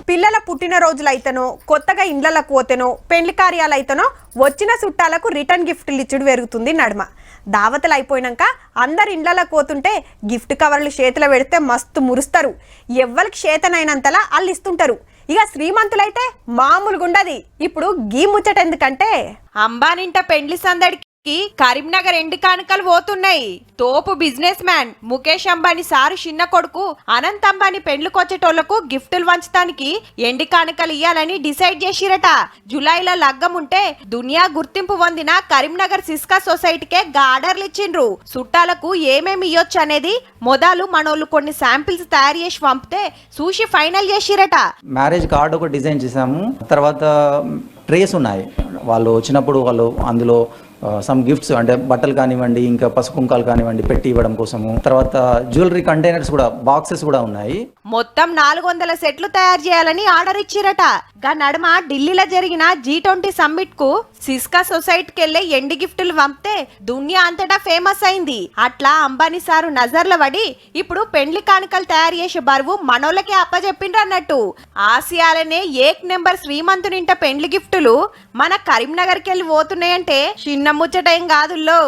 పిల్లల పుట్టినరోజులైతేనో కొత్తగా ఇండ్లకు పోతేనో పెళ్లి కార్యాలైతేనో వచ్చిన చుట్టాలకు రిటర్న్ గిఫ్ట్లు ఇచ్చుడు పెరుగుతుంది నడుమ. దావతలు అయిపోయినాక అందరు ఇండ్లకు పోతుంటే గిఫ్ట్ కవర్లు చేతిలో పెడితే మస్తు మురుస్తారు. ఎవ్వరికి చేతనైనంతలా వాళ్ళు ఇస్తుంటారు. ఇక శ్రీమంతులైతే మామూలుగా ఉండదు. ఇప్పుడు గీ ముచ్చట ఎందుకంటే అంబానింట పెండ్లి సందడికి కరీంనగర్ ఎండి కానుకలు పోతున్నాయి. తోపు business man Mukesh Ambani sir చిన్న కొడుకు అనంత్ అంబానీ పెండ్లుకొచ్చేటోళ్లకు గిఫ్టులు వంచడానికి ఎండి కానుకలు ఇయ్యాలని డిసైడ్ చేసిరట. జులైలో లగ్గం ఉంటే దునియా గుర్తింపు పొందిన కరీంనగర్ సిస్కా సొసైటీకే ఆర్డర్లు ఇచ్చిండ్రు. చుట్టాలకు ఏమేమి ఇయ్యొచ్చు అనేది మొదలు మనోళ్ళు కొన్ని శాంపిల్స్ తయారు చేసి పంపితే చూసి ఫైనల్ చేసిరట. మ్యారేజ్ కార్డు ఒక డిజైన్ చేసాము. తర్వాత ట్రేస్ ఉన్నాయి. వాళ్ళు వచ్చినప్పుడు వాళ్ళు అందులో సమ్ గిఫ్ట్స్ అంటే బట్టలు కానివ్వండి, ఇంకా పసుపు కుంకాలు కానివ్వండి పెట్టి ఇవ్వడం కోసము. తర్వాత జ్యువెలరీ కంటైనర్స్ కూడా, బాక్సెస్ కూడా ఉన్నాయి. మొత్తం 400 సెట్లు తయారు చేయాలని ఆర్డర్ ఇచ్చిరట. గా నడుమ ఢిల్లీలో జరిగిన G20 సమ్మిట్ కు సిస్కా సొసైటీకి వెళ్లే ఎండి గిఫ్టులు పంపితే దునియా అంతటా ఫేమస్ అయింది. అట్లా అంబానీ సారు నజర్ల పడి ఇప్పుడు పెండ్లి కానుకలు తయారు చేసే బరువు మనోళ్ళకే అప్పచెప్పిండ్రు అన్నట్టు. ఆసియాలనే ఏక్ నెంబర్ శ్రీమంతునింట పెండ్లి గిఫ్టులు మన కరీంనగర్కి వెళ్ళి పోతున్నాయంటే చిన్న ముచ్చట ఏం కాదుల్లో.